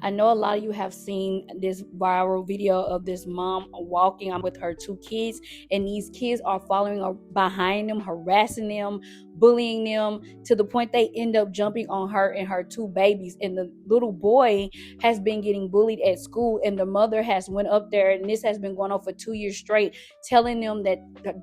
I know a lot of you have seen this viral video of this mom walking with her two kids, and these kids are following behind them, harassing them, bullying them, to the point they end up jumping on her and her two babies. And the little boy has been getting bullied at school, and the mother has went up there, and this has been going on for 2 years straight, telling them that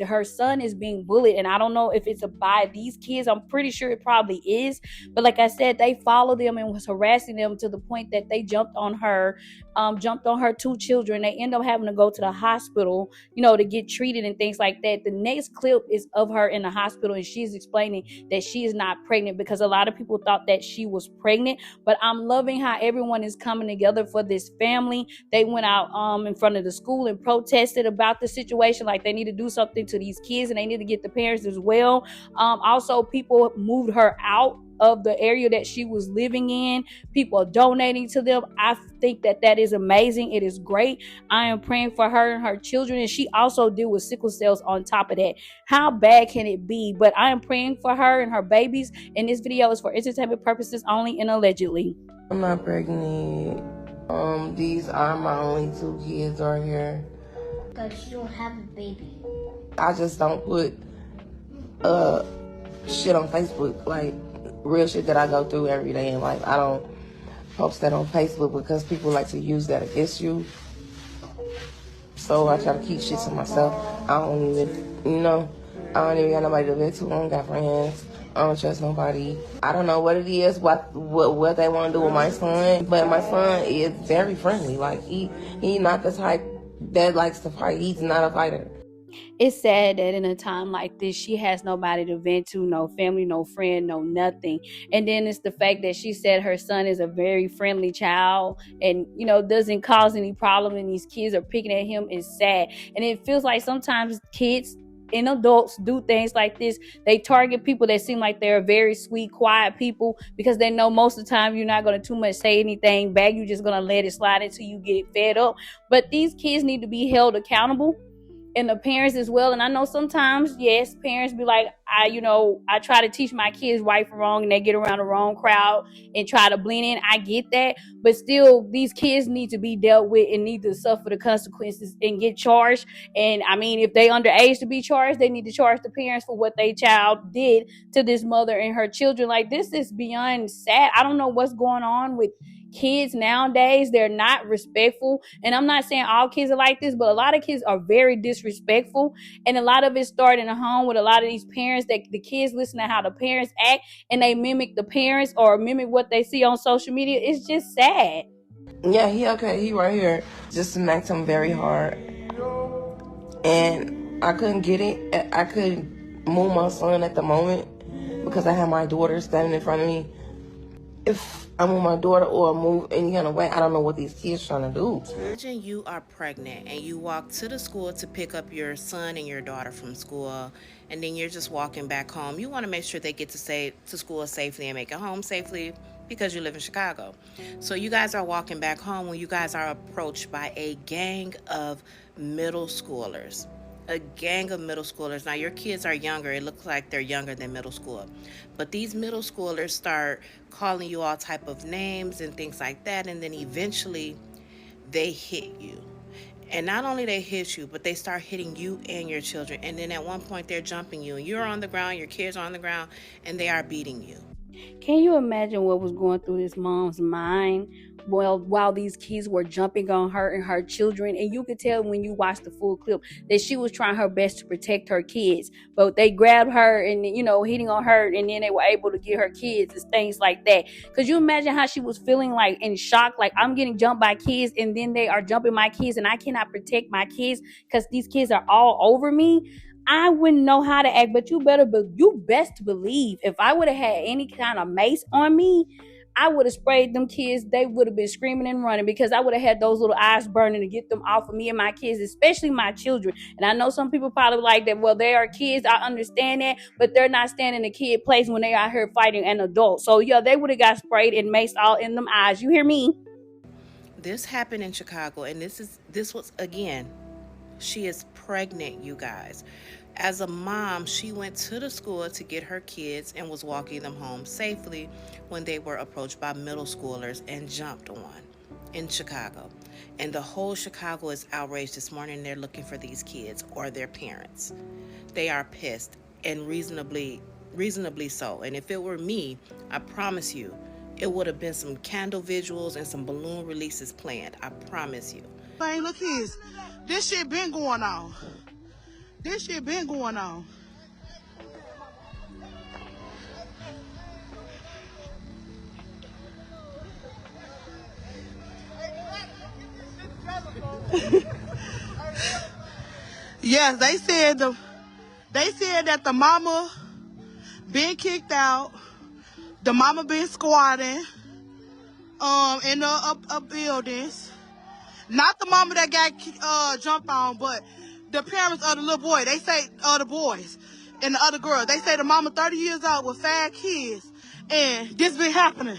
her son is being bullied. And I don't know if it's by these kids. I'm pretty sure it probably is, but like I said, they followed them and was harassing them to the point that they jumped on her two children. They end up having to go to the hospital, to get treated and things like that. The next clip is of her in the hospital, and she's explaining that she is not pregnant, because a lot of people thought that she was pregnant. But I'm loving how everyone is coming together for this family. They went out in front of the school and protested about the situation, like they need to do something to these kids, and they need to get the parents as well. Also, people moved her out of the area that she was living in. People are donating to them. I think that is amazing. It is great. I am praying for her and her children, and she also deals with sickle cells on top of that. How bad can it be? But I am praying for her and her babies, and this video is for entertainment purposes only and allegedly. I'm not pregnant. These are my only two kids right here. Because you don't have a baby. I just don't put shit on Facebook, like real shit that I go through every day in life. I don't post that on Facebook because people like to use that against you. So I try to keep shit to myself. I don't even got nobody to vent to. I don't got friends. I don't trust nobody. I don't know what it is, what they want to do with my son, but my son is very friendly. Like he not the type that likes to fight. He's not a fighter. It's sad that in a time like this, she has nobody to vent to, no family, no friend, no nothing. And then it's the fact that she said her son is a very friendly child and, doesn't cause any problem, and these kids are picking at him. Is sad. And it feels like sometimes kids and adults do things like this. They target people that seem like they're very sweet, quiet people, because they know most of the time you're not going to too much say anything back. You're just going to let it slide until you get fed up. But these kids need to be held accountable, and the parents as well. And I know sometimes, yes, parents be like, I try to teach my kids right from wrong, and they get around the wrong crowd and try to blend in. I get that. But still, these kids need to be dealt with and need to suffer the consequences and get charged. And I mean, if they underage to be charged, they need to charge the parents for what their child did to this mother and her children. Like, this is beyond sad. I don't know what's going on with kids nowadays. They're not respectful, and I'm not saying all kids are like this, but a lot of kids are very disrespectful, and a lot of it started in the home with a lot of these parents, that the kids listen to how the parents act and they mimic the parents or mimic what they see on social media. It's just sad. Yeah, he right here. Just smacked him very hard, and I couldn't get it. I couldn't move my son at the moment because I had my daughter standing in front of me. If I move my daughter or move any kind of way, I don't know what these kids trying to do. Imagine you are pregnant and you walk to the school to pick up your son and your daughter from school, and then you're just walking back home. You want to make sure they get to school safely and make it home safely because you live in Chicago. So you guys are walking back home when you guys are approached by a gang of middle schoolers. A gang of middle schoolers. Now, your kids are younger. It looks like they're younger than middle school. But these middle schoolers start calling you all type of names and things like that. And then eventually they hit you. And not only they hit you, but they start hitting you and your children. And then at one point they're jumping you. And you're on the ground, your kids are on the ground, and they are beating you. Can you imagine what was going through this mom's mind while these kids were jumping on her and her children? And you could tell when you watch the full clip that she was trying her best to protect her kids, but they grabbed her and hitting on her, and then they were able to get her kids and things like that. Could you imagine how she was feeling, like in shock, like I'm getting jumped by kids and then they are jumping my kids and I cannot protect my kids because these kids are all over me? I wouldn't know how to act, but you best believe if I would have had any kind of mace on me, I would have sprayed them kids. They would have been screaming and running, because I would have had those little eyes burning to get them off of me and my kids, especially my children. And I know some people probably like that, well, they are kids. I understand that, but they're not standing in a kid place when they out here fighting an adult. So yeah, they would have got sprayed and maced all in them eyes. You hear me? This happened in Chicago, and this was, again, she is pregnant, you guys. As a mom, she went to the school to get her kids and was walking them home safely when they were approached by middle schoolers and jumped on. in Chicago. And the whole Chicago is outraged this morning. They're looking for these kids or their parents. They are pissed, and reasonably so. And if it were me, I promise you, it would have been some candle visuals and some balloon releases planned. I promise you. Hey, look here. This shit been going on. This shit been going on. Yes, they said that the mama been kicked out. The mama been squatting in the buildings. Not the mama that got jumped on, but the parents of the little boy. They say the boys and the other girl. They say the mama 30 years old with 5 kids, and this been happening.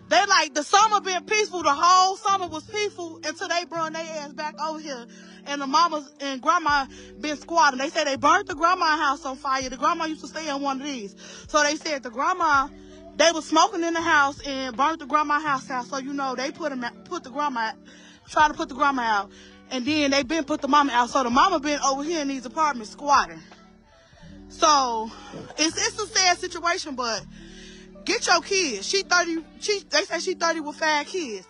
They like the summer been peaceful. The whole summer was peaceful until they brought their ass back over here. And the mamas and grandma been squatting. They said they burnt the grandma house on fire. The grandma used to stay in one of these. So they said the grandma, they was smoking in the house and burnt the grandma house out. So you know they put the grandma, try to put the grandma out, and then they been put the mama out. So the mama been over here in these apartments squatting. So it's a sad situation, but get your kids. She 30. They say she 30 with 5 kids.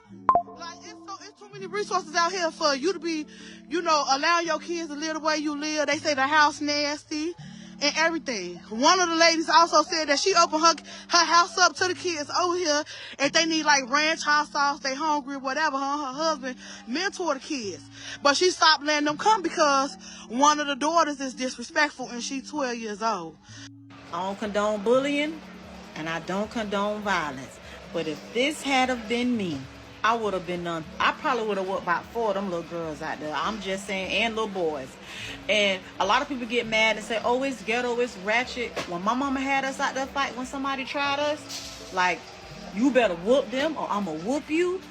Like it's too many resources out here for you to be, allowing your kids to live the way you live. They say the house nasty and everything. One of the ladies also said that she opened her house up to the kids over here if they need like ranch hot sauce, they hungry, whatever. Her husband mentor the kids, but she stopped letting them come because one of the daughters is disrespectful and she's 12 years old. I don't condone bullying and I don't condone violence. But if this had have been me, I would have been done. I probably would have whooped about 4 of them little girls out there. I'm just saying, and little boys. And a lot of people get mad and say, oh, it's ghetto, it's ratchet. When my mama had us out there fight when somebody tried us, like, you better whoop them or I'm going to whoop you.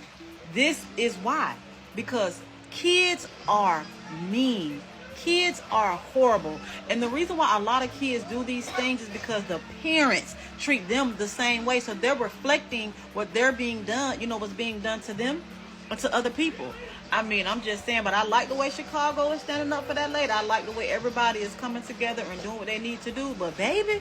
This is why. Because kids are mean. Kids are horrible. And the reason why a lot of kids do these things is because the parents treat them the same way. So they're reflecting what they're being done, what's being done to them or to other people. I mean, I'm just saying, but I like the way Chicago is standing up for that lady. I like the way everybody is coming together and doing what they need to do. But baby,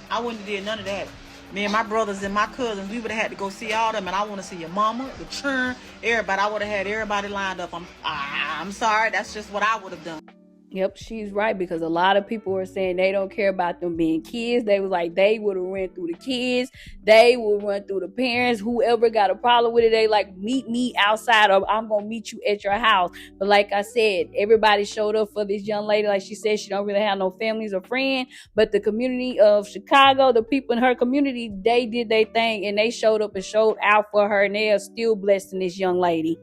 I wouldn't have did none of that. Me and my brothers and my cousins, we would have had to go see all them, and I want to see your mama, the churn, everybody. I would have had everybody lined up. I'm sorry, that's just what I would have done. Yep, she's right, because a lot of people were saying they don't care about them being kids. They was like, they would have run through the kids. They would run through the parents. Whoever got a problem with it, they like, meet me outside or I'm going to meet you at your house. But like I said, everybody showed up for this young lady. Like she said, she don't really have no families or friends. But the community of Chicago, the people in her community, they did their thing and they showed up and showed out for her. And they are still blessing this young lady.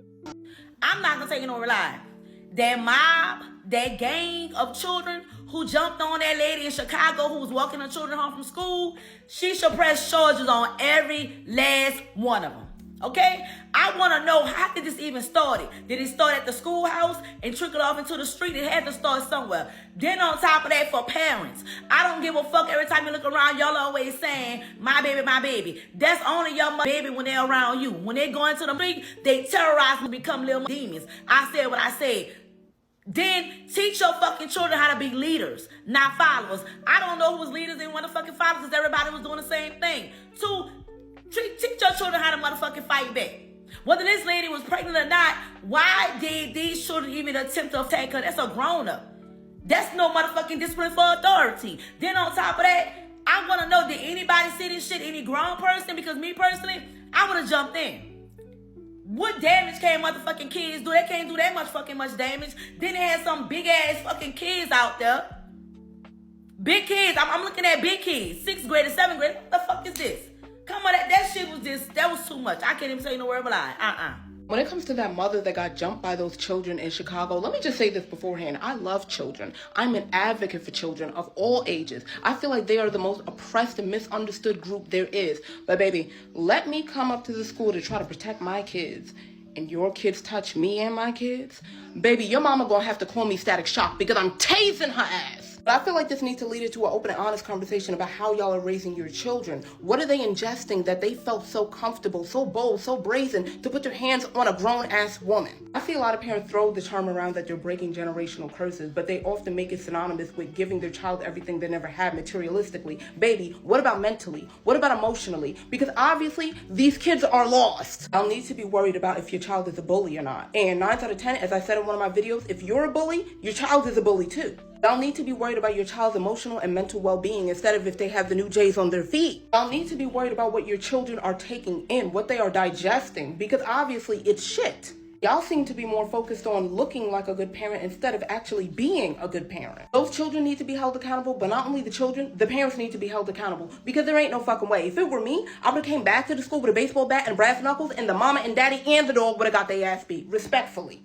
I'm not going to take it over lie. That mob, that gang of children who jumped on that lady in Chicago who was walking her children home from school, she should press charges on every last one of them. Okay? I want to know, how did this even start? Did it start at the schoolhouse and trickle off into the street? It had to start somewhere. Then on top of that, for parents, I don't give a fuck. Every time you look around, y'all always saying, my baby, my baby. That's only your baby when they're around you. When they go into the street, they terrorize and become little demons. I said what I said. Then teach your fucking children how to be leaders, not followers. I don't know who was leaders and motherfucking followers because everybody was doing the same thing. 2, teach your children how to motherfucking fight back. Whether this lady was pregnant or not, why did these children even attempt to attack her? That's a grown-up. That's no motherfucking discipline for authority. Then on top of that, I want to know, did anybody see this shit, any grown person? Because me personally, I would have jumped in. What damage can motherfucking kids do? They can't do that much damage. Then they had some big ass fucking kids out there. Big kids. I'm looking at big kids. 6th grade and 7th grade. What the fuck is this? Come on, that shit was that was too much. I can't even say no word but lie. When it comes to that mother that got jumped by those children in Chicago, let me just say this beforehand. I love children. I'm an advocate for children of all ages. I feel like they are the most oppressed and misunderstood group there is. But baby, let me come up to the school to try to protect my kids, and your kids touch me and my kids. Baby, your mama gonna have to call me Static Shock because I'm tasing her ass. But I feel like this needs to lead into an open and honest conversation about how y'all are raising your children. What are they ingesting that they felt so comfortable, so bold, so brazen to put their hands on a grown-ass woman? I see a lot of parents throw the term around that they're breaking generational curses, but they often make it synonymous with giving their child everything they never had materialistically. Baby, what about mentally? What about emotionally? Because obviously, these kids are lost. Y'all need to be worried about if your child is a bully or not. And 9 out of 10, as I said in one of my videos, if you're a bully, your child is a bully too. Y'all need to be worried about your child's emotional and mental well-being instead of if they have the new J's on their feet. Y'all need to be worried about what your children are taking in, what they are digesting, because obviously it's shit. Y'all seem to be more focused on looking like a good parent instead of actually being a good parent. Those children need to be held accountable, but not only the children, the parents need to be held accountable. Because there ain't no fucking way. If it were me, I would've came back to the school with a baseball bat and brass knuckles, and the mama and daddy and the dog would've got their ass beat. Respectfully.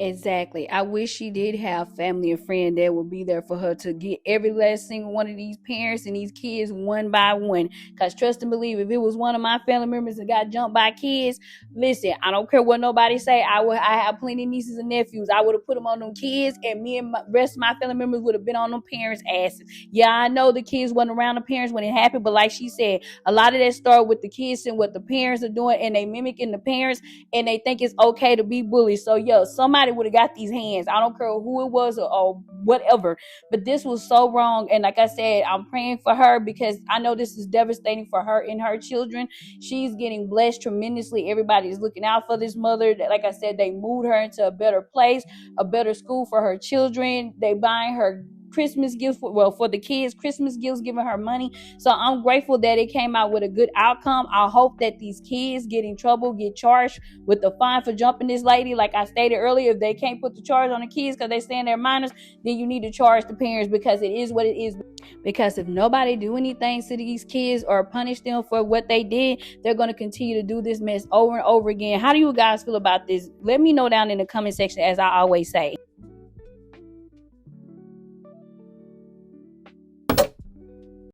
Exactly. I wish she did have family and friend that would be there for her to get every last single one of these parents and these kids one by one. Because trust and believe, if it was one of my family members that got jumped by kids, listen, I don't care what nobody say. I have plenty of nieces and nephews. I would have put them on them kids, and me and the rest of my family members would have been on them parents' asses. Yeah, I know the kids wasn't around the parents when it happened, but like she said, a lot of that started with the kids and what the parents are doing, and they mimicking the parents, and they think it's okay to be bullied. So, yo, somebody would have got these hands. I don't care who it was or whatever, but this was so wrong. And like I said, I'm praying for her because I know this is devastating for her and her children. She's getting blessed tremendously. Everybody is looking out for this mother. Like I said, they moved her into a better place, a better school for her children. They buying her Christmas gifts for the kids, Christmas gifts, giving her money. So I'm grateful that it came out with a good outcome. I hope that these kids get in trouble, get charged with the fine for jumping this lady. Like I stated earlier, if they can't put the charge on the kids because they saying they're minors, then you need to charge the parents, because it is what it is. Because if nobody do anything to these kids or punish them for what they did, they're going to continue to do this mess over and over again. How do you guys feel about this? Let me know down in the comment section, as I always say.